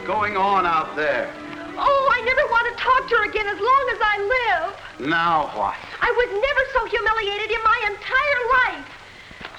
going on out there? Oh, I never want to talk to her again as long as I live. Now what? I was never so humiliated in my entire life.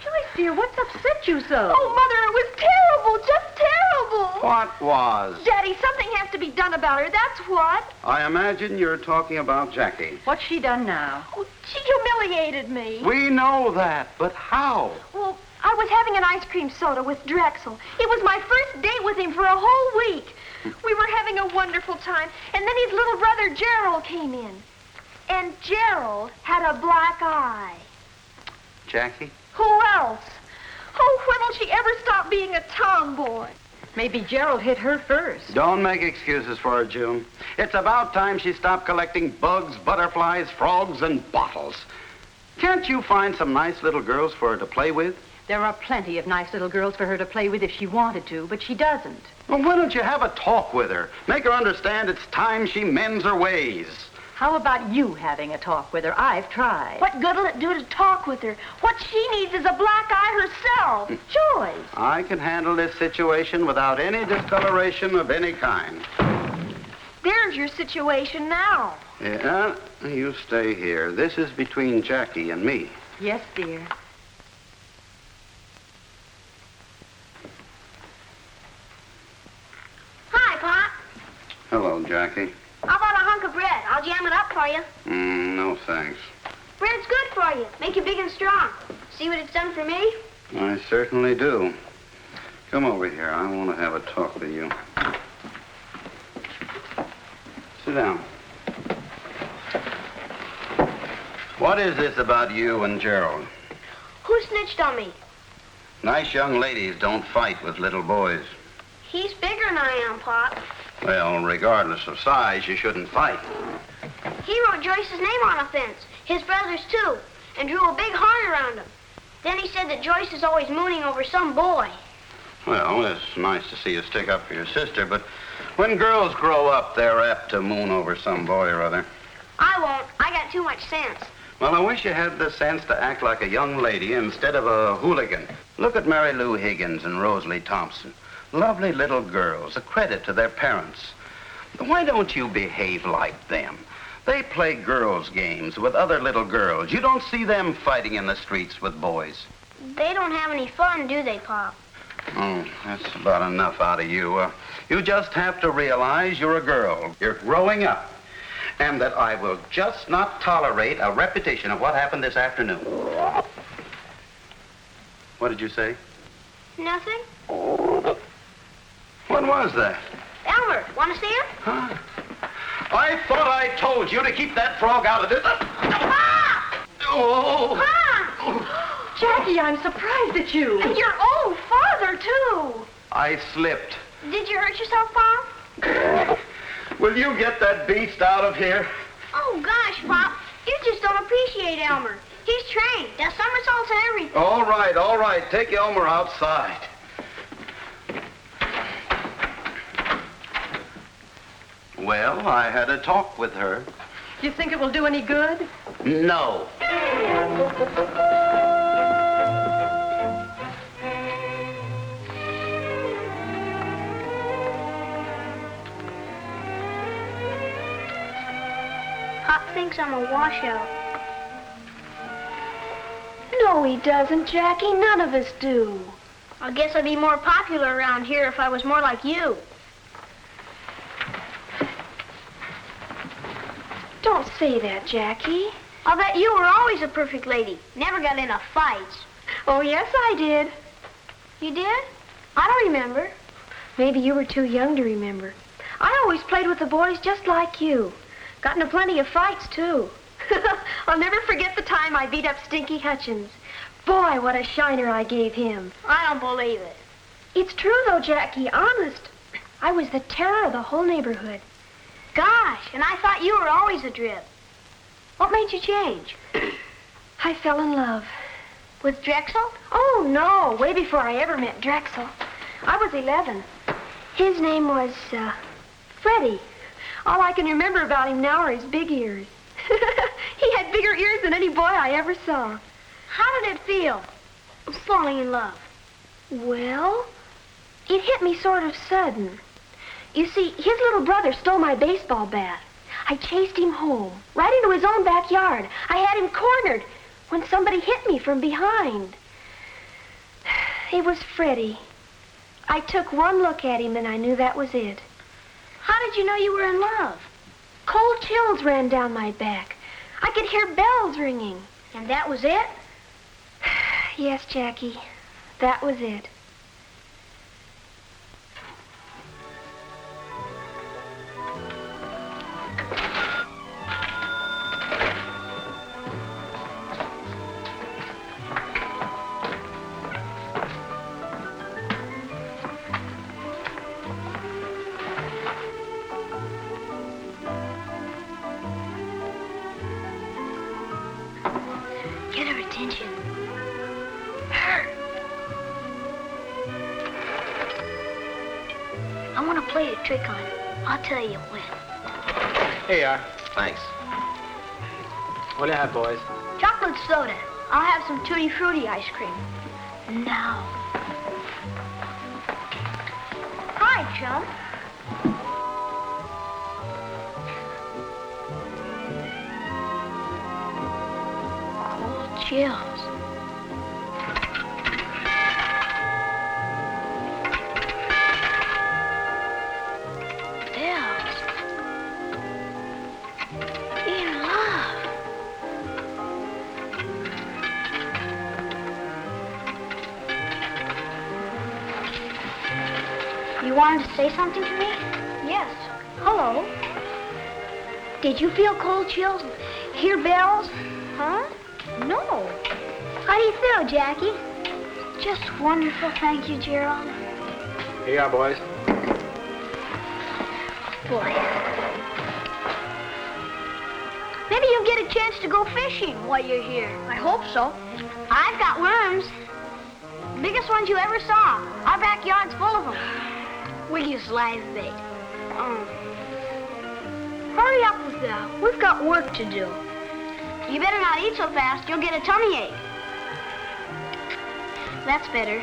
Joyce, dear, what's upset you so? Oh, Mother, it was terrible, just terrible. What was? Daddy, something has to be done about her, that's what. I imagine you're talking about Jackie. What's she done now? Oh, she humiliated me. We know that, but how? Well, I was having an ice cream soda with Drexel. It was my first date with him for a whole week. We were having a wonderful time, and then his little brother Gerald came in. And Gerald had a black eye. Jackie? Who else? Oh, when will she ever stop being a tomboy? Maybe Gerald hit her first. Don't make excuses for her, June. It's about time she stopped collecting bugs, butterflies, frogs, and bottles. Can't you find some nice little girls for her to play with? There are plenty of nice little girls for her to play with if she wanted to, but she doesn't. Well, why don't you have a talk with her? Make her understand it's time she mends her ways. How about you having a talk with her? I've tried. What good will it do to talk with her? What she needs is a black eye herself. Joyce. I can handle this situation without any discoloration of any kind. There's your situation now. Yeah, you stay here. This is between Jackie and me. Yes, dear. Hi, Pop. Hello, Jackie. How about a hunk of bread? I'll jam it up for you. No thanks. Bread's good for you. Make you big and strong. See what it's done for me? I certainly do. Come over here. I want to have a talk with you. Sit down. What is this about you and Gerald? Who snitched on me? Nice young ladies don't fight with little boys. He's bigger than I am, Pop. Well, regardless of size, you shouldn't fight. He wrote Joyce's name on a fence, his brother's too, and drew a big heart around him. Then he said that Joyce is always mooning over some boy. Well, it's nice to see you stick up for your sister, but when girls grow up, they're apt to moon over some boy or other. I won't. I got too much sense. Well, I wish you had the sense to act like a young lady instead of a hooligan. Look at Mary Lou Higgins and Rosalie Thompson. Lovely little girls, a credit to their parents. Why don't you behave like them? They play girls' games with other little girls. You don't see them fighting in the streets with boys. They don't have any fun, do they, Pop? Oh, that's about enough out of you. You just have to realize you're a girl. You're growing up. And that I will just not tolerate a repetition of what happened this afternoon. What did you say? Nothing. What was that? Elmer, want to see him? Huh? I thought I told you to keep that frog out of this. Pa! Oh! Pa! Jackie, I'm surprised at you. And your own father, too. I slipped. Did you hurt yourself, Pop? Will you get that beast out of here? Oh, gosh, Pop. You just don't appreciate Elmer. He's trained. Does somersaults and everything. All right. Take Elmer outside. Well, I had a talk with her. Do you think it will do any good? No. Pop thinks I'm a washout. No, he doesn't, Jackie. None of us do. I guess I'd be more popular around here if I was more like you. Don't say that, Jackie. I'll bet you were always a perfect lady. Never got into fights. Oh, yes, I did. You did? I don't remember. Maybe you were too young to remember. I always played with the boys just like you. Got into plenty of fights, too. I'll never forget the time I beat up Stinky Hutchins. Boy, what a shiner I gave him. I don't believe it. It's true, though, Jackie, honest. I was the terror of the whole neighborhood. Gosh, and I thought you were always a drip. What made you change? I fell in love. With Drexel? Oh, no, way before I ever met Drexel. I was 11. His name was, Freddie. All I can remember about him now are his big ears. He had bigger ears than any boy I ever saw. How did it feel, falling in love? Well, it hit me sort of sudden. You see, his little brother stole my baseball bat. I chased him home, right into his own backyard. I had him cornered when somebody hit me from behind. It was Freddie. I took one look at him and I knew that was it. How did you know you were in love? Cold chills ran down my back. I could hear bells ringing. And that was it? Yes, Jackie, that was it. Get her attention. I want to play a trick on her. I'll tell you when. Here you are. Thanks. What do you have, boys? Chocolate soda. I'll have some Tutti Frutti ice cream. Now. Hi, chum. Cold chills. Bells. In love. You wanted to say something to me? Yes. Hello. Did you feel cold chills? Hear bells? Huh? No. How do you feel, Jackie? Just wonderful, thank you, Gerald. Here you are, boys. Boy. Maybe you'll get a chance to go fishing while you're here. I hope so. I've got worms. Biggest ones you ever saw. Our backyard's full of them. We'll use live bait. Hurry up with that. We've got work to do. You better not eat so fast. You'll get a tummy ache. That's better.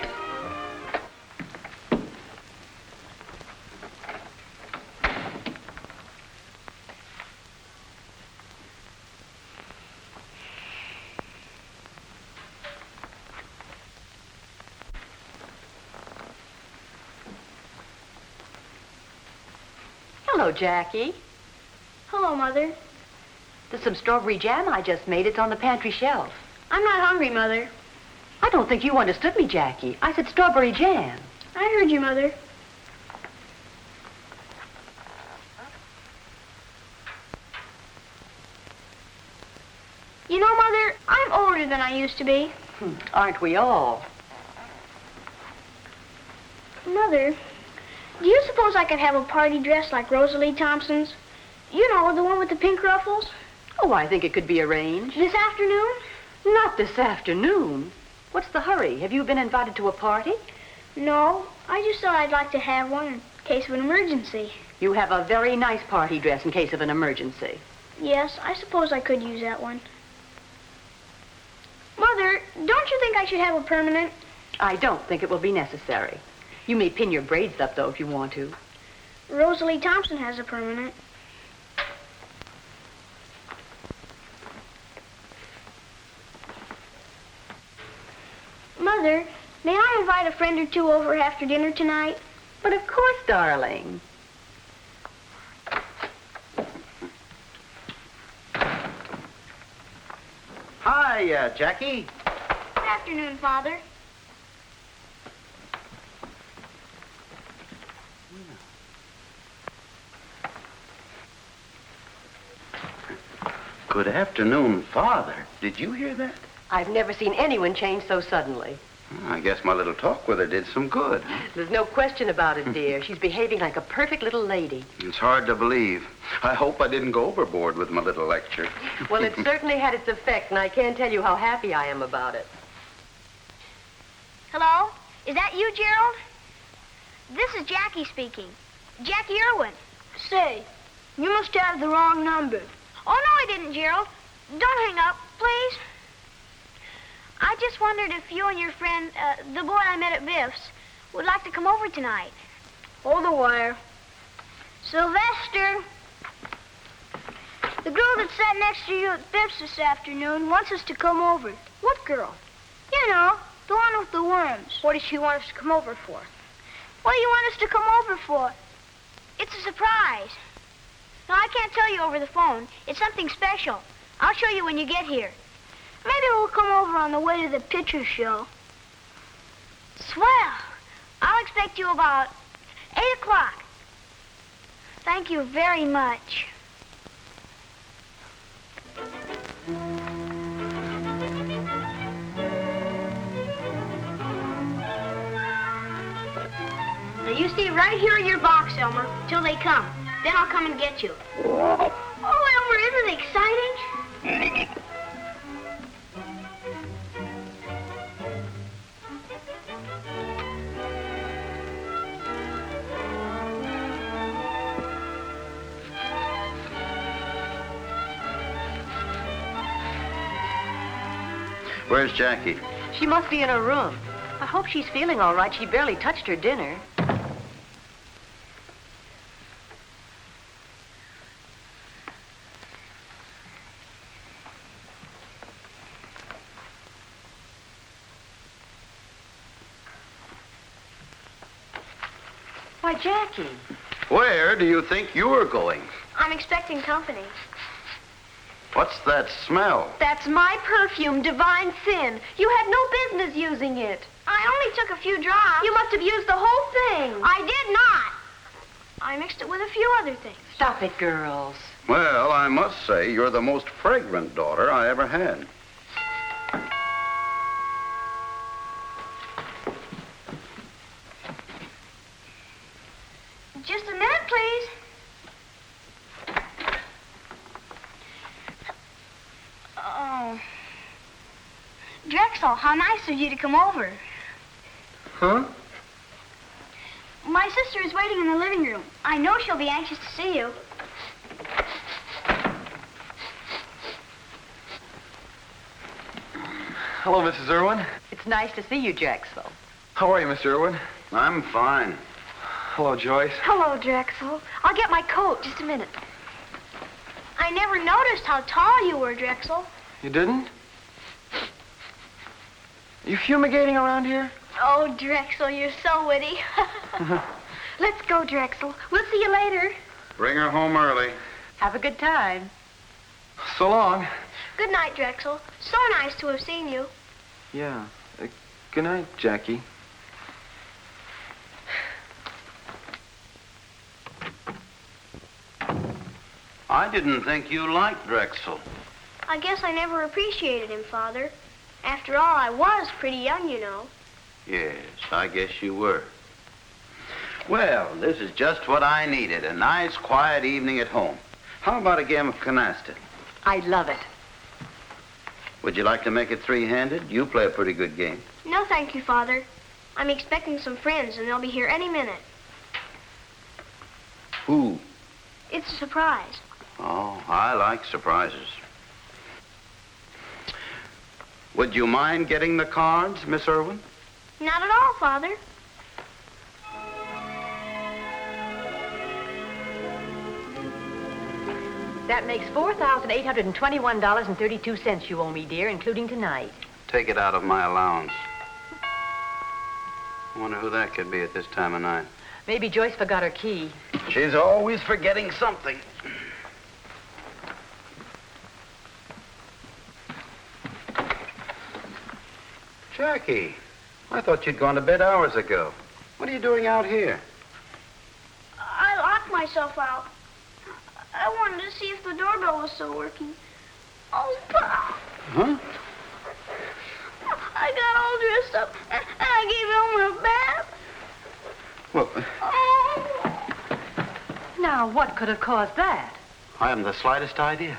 Hello, Jackie. Hello, Mother. There's some strawberry jam I just made. It's on the pantry shelf. I'm not hungry, Mother. I don't think you understood me, Jackie. I said strawberry jam. I heard you, Mother. You know, Mother, I'm older than I used to be. Aren't we all? Mother, do you suppose I could have a party dress like Rosalie Thompson's? You know, the one with the pink ruffles? Oh, I think it could be arranged. This afternoon? Not this afternoon. What's the hurry? Have you been invited to a party? No, I just thought I'd like to have one in case of an emergency. You have a very nice party dress in case of an emergency. Yes, I suppose I could use that one. Mother, don't you think I should have a permanent? I don't think it will be necessary. You may pin your braids up, though, if you want to. Rosalie Thompson has a permanent. Mother, may I invite a friend or two over after dinner tonight? But of course, darling. Hi, Jackie. Good afternoon, Father. Good afternoon, Father. Did you hear that? I've never seen anyone change so suddenly. I guess my little talk with her did some good. There's no question about it, dear. She's behaving like a perfect little lady. It's hard to believe. I hope I didn't go overboard with my little lecture. Well, it certainly had its effect, and I can't tell you how happy I am about it. Hello? Is that you, Gerald? This is Jackie speaking. Jackie Irwin. Say, you must have the wrong number. Oh, no, I didn't, Gerald. Don't hang up, please. I just wondered if you and your friend, the boy I met at Biff's, would like to come over tonight. Hold the wire. Sylvester, the girl that sat next to you at Biff's this afternoon wants us to come over. What girl? You know, the one with the worms. What does she want us to come over for? What do you want us to come over for? It's a surprise. No, I can't tell you over the phone. It's something special. I'll show you when you get here. Maybe we'll come over on the way to the picture show. Swell. I'll expect you about 8 o'clock. Thank you very much. Now you stay right here in your box, Elmer, till they come. Then I'll come and get you. Oh, Elmer, isn't it exciting? Where's Jackie? She must be in her room. I hope she's feeling all right. She barely touched her dinner. Why, Jackie. Where do you think you were going? I'm expecting company. What's that smell? That's my perfume, Divine Sin. You had no business using it. I only took a few drops. You must have used the whole thing. I did not. I mixed it with a few other things. Stop it, girls. Well, I must say you're the most fragrant daughter I ever had. Just a minute, please. Oh. Drexel, how nice of you to come over. Huh? My sister is waiting in the living room. I know she'll be anxious to see you. Hello, Mrs. Irwin. It's nice to see you, Drexel. How are you, Mr. Irwin? I'm fine. Hello, Joyce. Hello, Drexel. I'll get my coat. Just a minute. I never noticed how tall you were, Drexel. You didn't? You fumigating around here? Oh, Drexel, you're so witty. Let's go, Drexel. We'll see you later. Bring her home early. Have a good time. So long. Good night, Drexel. So nice to have seen you. Yeah. Good night, Jackie. I didn't think you liked Drexel. I guess I never appreciated him, Father. After all, I was pretty young, you know. Yes, I guess you were. Well, this is just what I needed, a nice, quiet evening at home. How about a game of canasta? I love it. Would you like to make it three-handed? You play a pretty good game. No, thank you, Father. I'm expecting some friends, and they'll be here any minute. Who? It's a surprise. Oh, I like surprises. Would you mind getting the cards, Miss Irwin? Not at all, Father. That makes $4,821.32 you owe me, dear, including tonight. Take it out of my allowance. I wonder who that could be at this time of night. Maybe Joyce forgot her key. She's always forgetting something. Jackie, I thought you'd gone to bed hours ago. What are you doing out here? I locked myself out. I wanted to see if the doorbell was still working. Oh, Pop. Huh? I got all dressed up, and I gave Elmer a bath. Well, Oh. Now, what could have caused that? I haven't the slightest idea.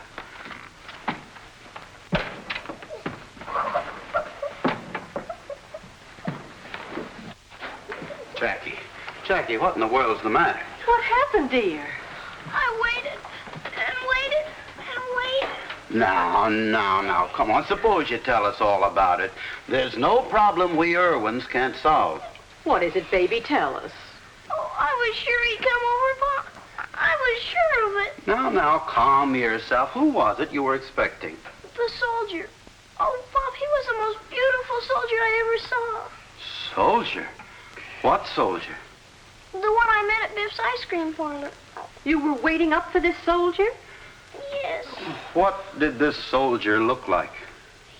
Jackie, what in the world's the matter? What happened, dear? I waited and waited and waited. Now, come on. Suppose you tell us all about it. There's no problem we Irwins can't solve. What is it, baby? Tell us. Oh, I was sure he'd come over, Pop. was sure of it. Now, calm yourself. Who was it you were expecting? The soldier. Oh, Pop, he was the most beautiful soldier I ever saw. Soldier? What soldier? The one I met at Biff's ice cream parlor. You were waiting up for this soldier? Yes. What did this soldier look like?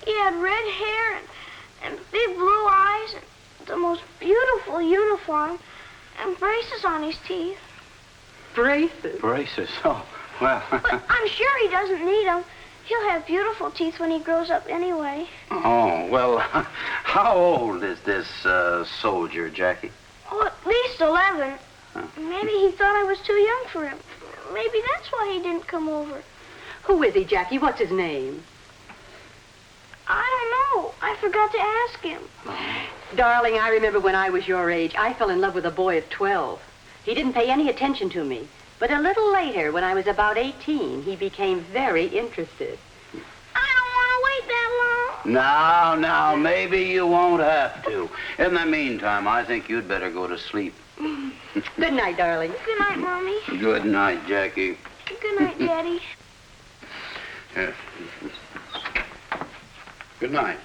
He had red hair and big blue eyes and the most beautiful uniform and braces on his teeth. Braces. Braces. Oh, well. But I'm sure he doesn't need them. He'll have beautiful teeth when he grows up anyway. Oh, well, how old is this soldier, Jackie? Oh, at least 11. Maybe he thought I was too young for him. Maybe that's why he didn't come over. Who is he, Jackie? What's his name? I don't know. I forgot to ask him. Darling, I remember when I was your age, I fell in love with a boy at 12. He didn't pay any attention to me. But a little later, when I was about 18, he became very interested. I don't want to wait that long. Now, maybe you won't have to. In the meantime, I think you'd better go to sleep. Good night, darling. Good night, Mommy. Good night, Jackie. Good night, Daddy. Here. Good night.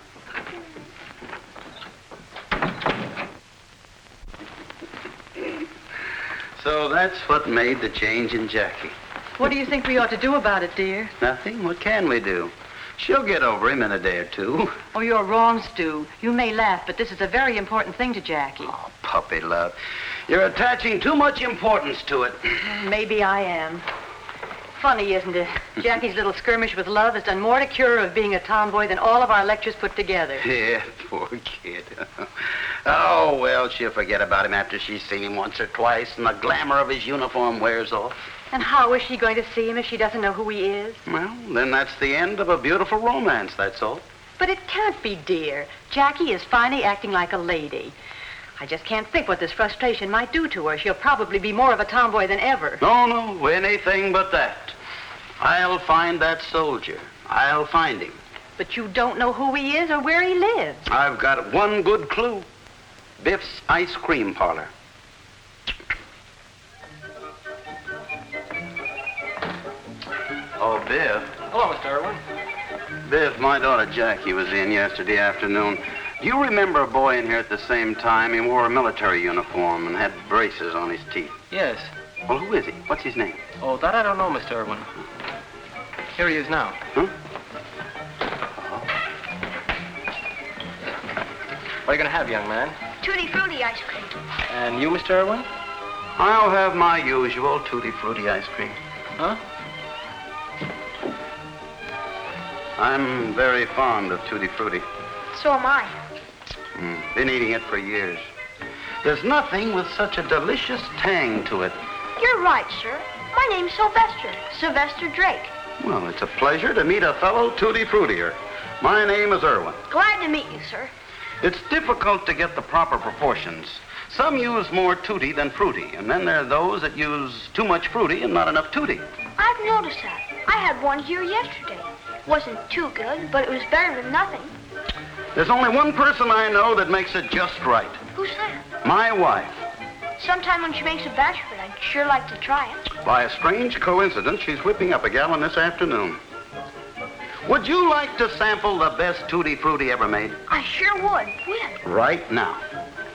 So that's what made the change in Jackie. What do you think we ought to do about it, dear? Nothing? What can we do? She'll get over him in a day or two. Oh, you're wrong, Stu. You may laugh, but this is a very important thing to Jackie. Oh, puppy love. You're attaching too much importance to it. Maybe I am. Funny, isn't it? Jackie's little skirmish with love has done more to cure her of being a tomboy than all of our lectures put together. Yeah, poor kid. Oh, well, she'll forget about him after she's seen him once or twice and the glamour of his uniform wears off. And how is she going to see him if she doesn't know who he is? Well, then that's the end of a beautiful romance, that's all. But it can't be, dear. Jackie is finally acting like a lady. I just can't think what this frustration might do to her. She'll probably be more of a tomboy than ever. No, anything but that. I'll find that soldier. I'll find him. But you don't know who he is or where he lives. I've got one good clue. Biff's ice cream parlor. Oh, Biff. Hello, Mr. Irwin. Biff, my daughter Jackie was in yesterday afternoon. Do you remember a boy in here at the same time? He wore a military uniform and had braces on his teeth. Yes. Well, who is he? What's his name? Oh, that I don't know, Mr. Irwin. Here he is now. Huh? What are you going to have, young man? Tutti Frutti ice cream. And you, Mr. Irwin? I'll have my usual Tutti Frutti ice cream. Huh? I'm very fond of Tutti Frutti. So am I. Been eating it for years. There's nothing with such a delicious tang to it. You're right, sir. My name's Sylvester. Sylvester Drake. Well, it's a pleasure to meet a fellow Tutti Fruttier. My name is Irwin. Glad to meet you, sir. It's difficult to get the proper proportions. Some use more tutti than fruity, and then there are those that use too much fruity and not enough tutti. I've noticed that. I had one here yesterday. Wasn't too good, but it was better than nothing. There's only one person I know that makes it just right. Who's that? My wife. Sometime when she makes a batch of it, I'd sure like to try it. By a strange coincidence, she's whipping up a gallon this afternoon. Would you like to sample the best Tutti Frutti ever made? I sure would. When? Right now.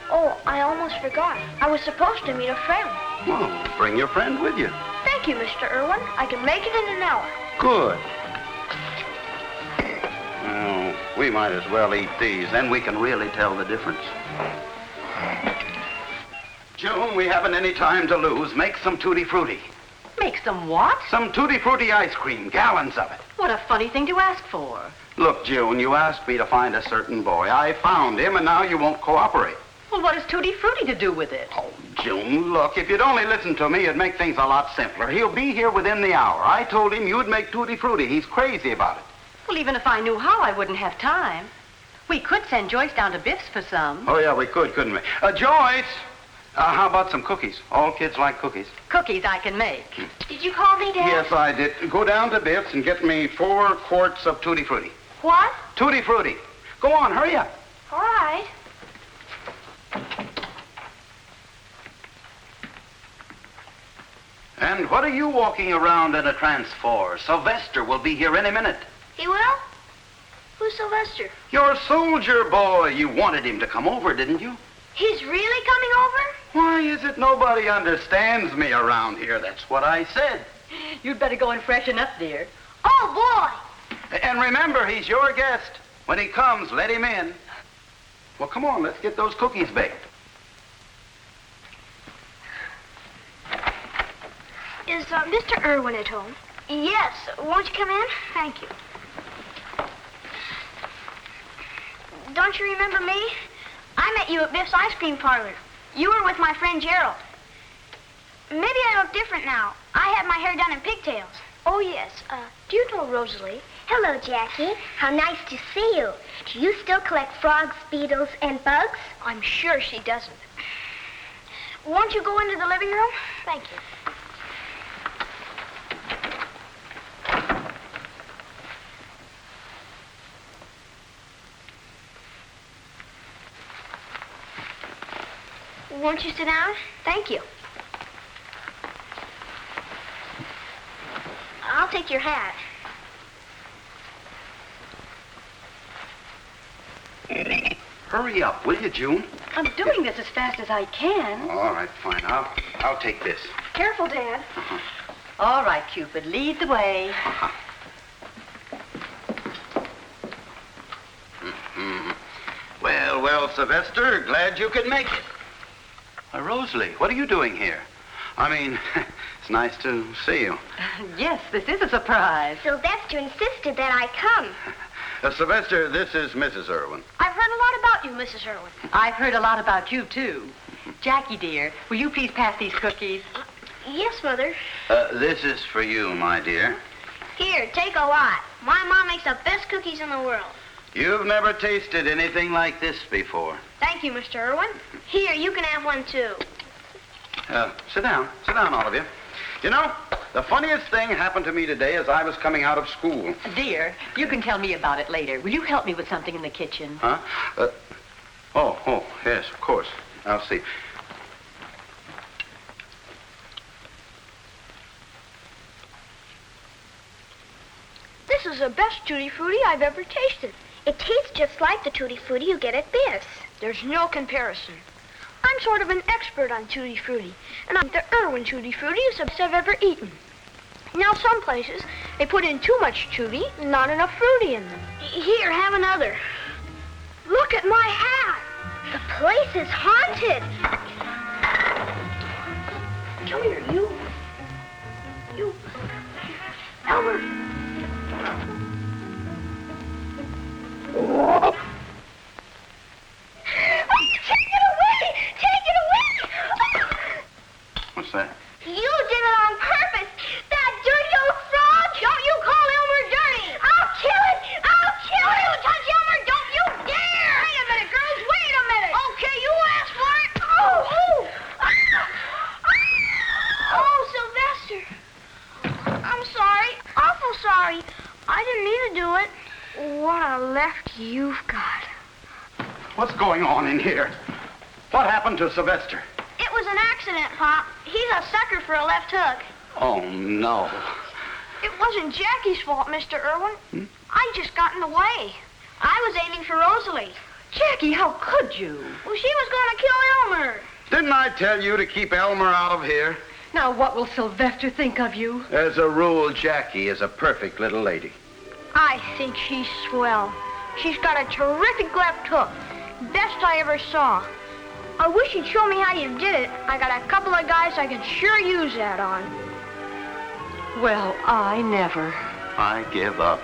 Oh, I almost forgot. I was supposed to meet a friend. Well, bring your friend with you. Thank you, Mr. Irwin. I can make it in an hour. Good. Oh, we might as well eat these. Then we can really tell the difference. June, we haven't any time to lose. Make some Tutti Frutti. Make some what? Some Tutti Frutti ice cream, gallons of it. What a funny thing to ask for. Look, June, you asked me to find a certain boy. I found him, and now you won't cooperate. Well, what has Tutti Frutti to do with it? Oh, June, look, if you'd only listen to me, it'd make things a lot simpler. He'll be here within the hour. I told him you'd make Tutti Frutti. He's crazy about it. Well, even if I knew how, I wouldn't have time. We could send Joyce down to Biff's for some. Oh, yeah, we could, couldn't we? Joyce, how about some cookies? All kids like cookies. Cookies I can make. Did you call me, Dad? Yes, I did. Go down to Biff's and get me 4 quarts of Tutti Frutti. What? Tutti Frutti. Go on, hurry up. All right. And what are you walking around in a trance for? Sylvester will be here any minute. He will? Who's Sylvester? Your soldier boy. You wanted him to come over, didn't you? He's really coming over? Why is it nobody understands me around here? That's what I said. You'd better go and freshen up, dear. Oh, boy! And remember, he's your guest. When he comes, let him in. Well, come on, let's get those cookies baked. Is Mr. Irwin at home? Yes. Won't you come in? Thank you. Don't you remember me? I met you at Biff's ice cream parlor. You were with my friend Gerald. Maybe I look different now. I have my hair done in pigtails. Oh, yes. Do you know Rosalie? Hello, Jackie. How nice to see you. Do you still collect frogs, beetles, and bugs? I'm sure she doesn't. Won't you go into the living room? Thank you. Won't you sit down? Thank you. I'll take your hat. Hurry up, will you, June? I'm doing this as fast as I can. All right, fine. I'll take this. Careful, Dad. All right, Cupid, lead the way. Well, Sylvester, glad you could make it. Rosalie, what are you doing here? I mean, it's nice to see you. Yes, this is a surprise. Sylvester insisted that I come. Sylvester, this is Mrs. Irwin. I've heard a lot about you, Mrs. Irwin. I've heard a lot about you, too. Jackie, dear, will you please pass these cookies? Yes, Mother. This is for you, my dear. Here, take a lot. My mom makes the best cookies in the world. You've never tasted anything like this before. Thank you, Mr. Irwin. Here, you can have one, too. Sit down. Sit down, all of you. You know, the funniest thing happened to me today as I was coming out of school. Dear, you can tell me about it later. Will you help me with something in the kitchen? Huh? Oh, yes, of course. I'll see. This is the best Tutti Frutti I've ever tasted. It tastes just like the Tutti Frutti you get at Biff's. There's no comparison. I'm sort of an expert on Tutti Frutti, and I think the Irwin Tutti Frutti is the best I've ever eaten. Now, some places, they put in too much tutti and not enough fruity in them. Here, have another. Look at my hat! The place is haunted. Come here, you. You. Elmer. Take it away! Take it away! What's that? You did it on purpose! That dirty old frog! Don't you call Elmer dirty! I'll kill it! I'll kill it! Don't you touch Elmer! Don't you dare! Wait a minute, girls! Wait a minute! Okay, you asked for it! Oh! Oh, Sylvester. I'm sorry. Awful sorry. I didn't mean to do it. What a left you've got. What's going on in here? What happened to Sylvester? It was an accident, Pop. He's a sucker for a left hook. Oh, no. It wasn't Jackie's fault, Mr. Irwin. I just got in the way. I was aiming for Rosalie. Jackie, how could you? Well, she was going to kill Elmer. Didn't I tell you to keep Elmer out of here? Now, what will Sylvester think of you? As a rule, Jackie is a perfect little lady. I think she's swell. She's got a terrific left hook. Best I ever saw. I wish you'd show me how you did it. I got a couple of guys I could sure use that on. Well, I never. I give up.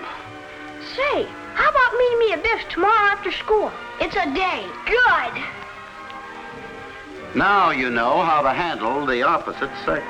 Say, how about meeting me at Biff's tomorrow after school? It's a day. Good. Now you know how to handle the opposite sex.